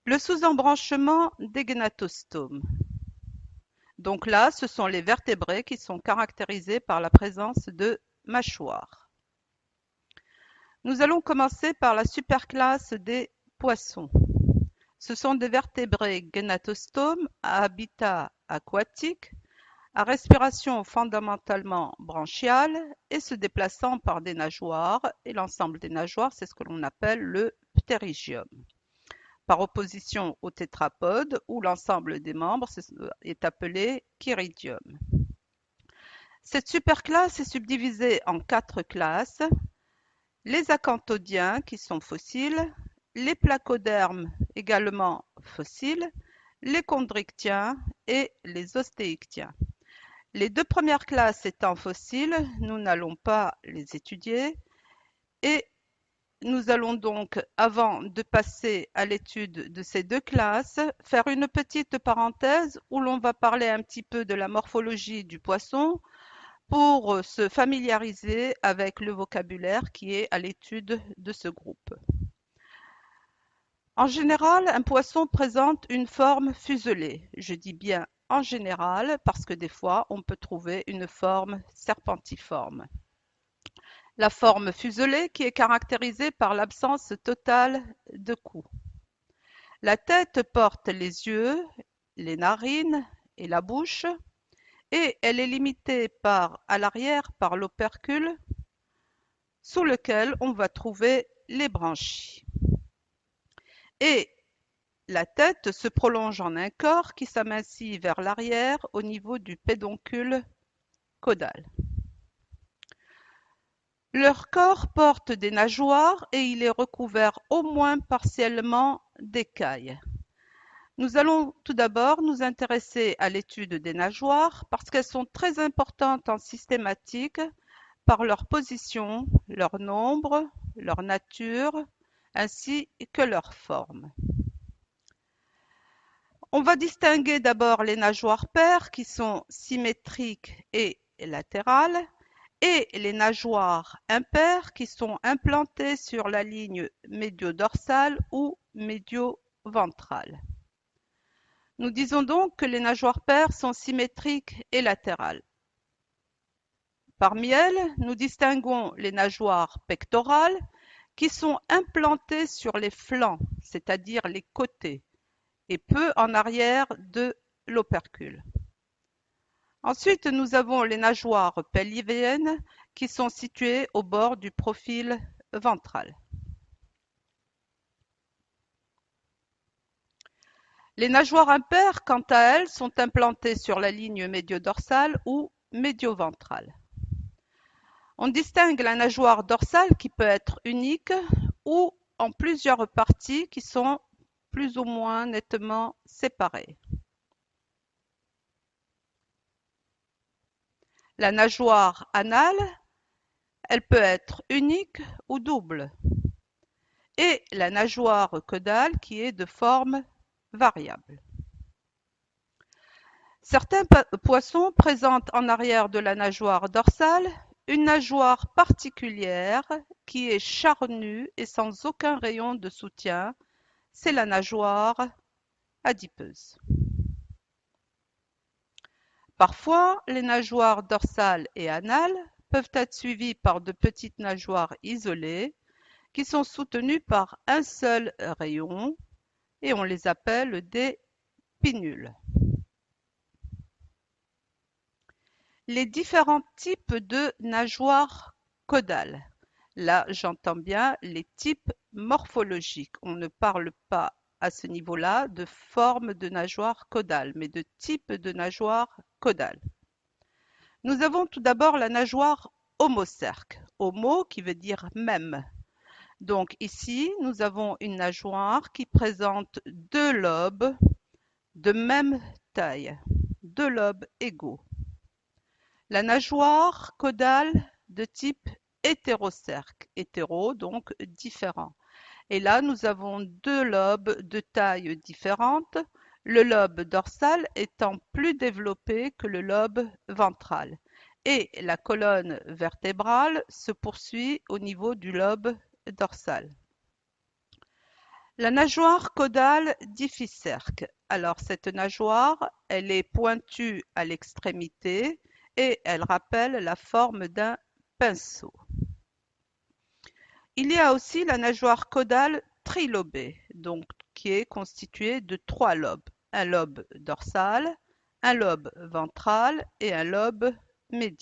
Le sous-embranchement des gnatostomes. Donc là, ce sont les vertébrés qui sont caractérisés par la présence de mâchoires. Nous allons commencer par la superclasse des poissons. Ce sont des vertébrés gnatostomes à habitat aquatique, à respiration fondamentalement branchiale et se déplaçant par des nageoires, et l'ensemble des nageoires, c'est ce que l'on appelle le ptérygium. Par opposition aux tétrapodes, où l'ensemble des membres est appelé chiridium. Cette superclasse est subdivisée en 4 classes: les acanthodiens qui sont fossiles, les placodermes également fossiles, les chondrichthyens et les ostéichthyens. Les 2 premières classes étant fossiles, nous n'allons pas les étudier et nous allons donc, avant de passer à l'étude de ces 2 classes, faire une petite parenthèse où l'on va parler un petit peu de la morphologie du poisson pour se familiariser avec le vocabulaire qui est à l'étude de ce groupe. En général, un poisson présente une forme fuselée. Je dis bien en général parce que des fois, on peut trouver une forme serpentiforme. La forme fuselée qui est caractérisée par l'absence totale de cou. La tête porte les yeux, les narines et la bouche, et elle est limitée à l'arrière par l'opercule, sous lequel on va trouver les branchies. Et la tête se prolonge en un corps qui s'amincit vers l'arrière au niveau du pédoncule caudal. Leur corps porte des nageoires et il est recouvert au moins partiellement d'écailles. Nous allons tout d'abord nous intéresser à l'étude des nageoires parce qu'elles sont très importantes en systématique par leur position, leur nombre, leur nature, ainsi que leur forme. On va distinguer d'abord les nageoires paires qui sont symétriques et latérales et les nageoires impaires qui sont implantées sur la ligne médio-dorsale ou médio-ventrale. Nous disons donc que les nageoires paires sont symétriques et latérales. Parmi elles, nous distinguons les nageoires pectorales qui sont implantées sur les flancs, c'est-à-dire les côtés, et peu en arrière de l'opercule. Ensuite, nous avons les nageoires pelviennes qui sont situées au bord du profil ventral. Les nageoires impaires, quant à elles, sont implantées sur la ligne médio-dorsale ou médio-ventrale. On distingue la nageoire dorsale qui peut être unique ou en plusieurs parties qui sont plus ou moins nettement séparées. La nageoire anale, elle peut être unique ou double. Et la nageoire caudale qui est de forme variable. Certains poissons présentent en arrière de la nageoire dorsale une nageoire particulière qui est charnue et sans aucun rayon de soutien, c'est la nageoire adipeuse. Parfois, les nageoires dorsales et anales peuvent être suivies par de petites nageoires isolées qui sont soutenues par un seul rayon et on les appelle des pinnules. Les différents types de nageoires caudales. Là, j'entends bien les types morphologiques. On ne parle pas à ce niveau-là de forme de nageoire caudale, mais de type de nageoire caudale. Nous avons tout d'abord la nageoire homocerque. Homo qui veut dire même. Donc ici, nous avons une nageoire qui présente 2 lobes de même taille, 2 lobes égaux. La nageoire caudale de type hétérocerque, hétéro donc différent. Et là, nous avons 2 lobes de taille différente, le lobe dorsal étant plus développé que le lobe ventral. Et la colonne vertébrale se poursuit au niveau du lobe dorsal. La nageoire caudale d'Iphycerque. Alors cette nageoire, elle est pointue à l'extrémité et elle rappelle la forme d'un pinceau. Il y a aussi la nageoire caudale trilobée, donc qui est constituée de 3 lobes. Un lobe dorsal, un lobe ventral et un lobe médial.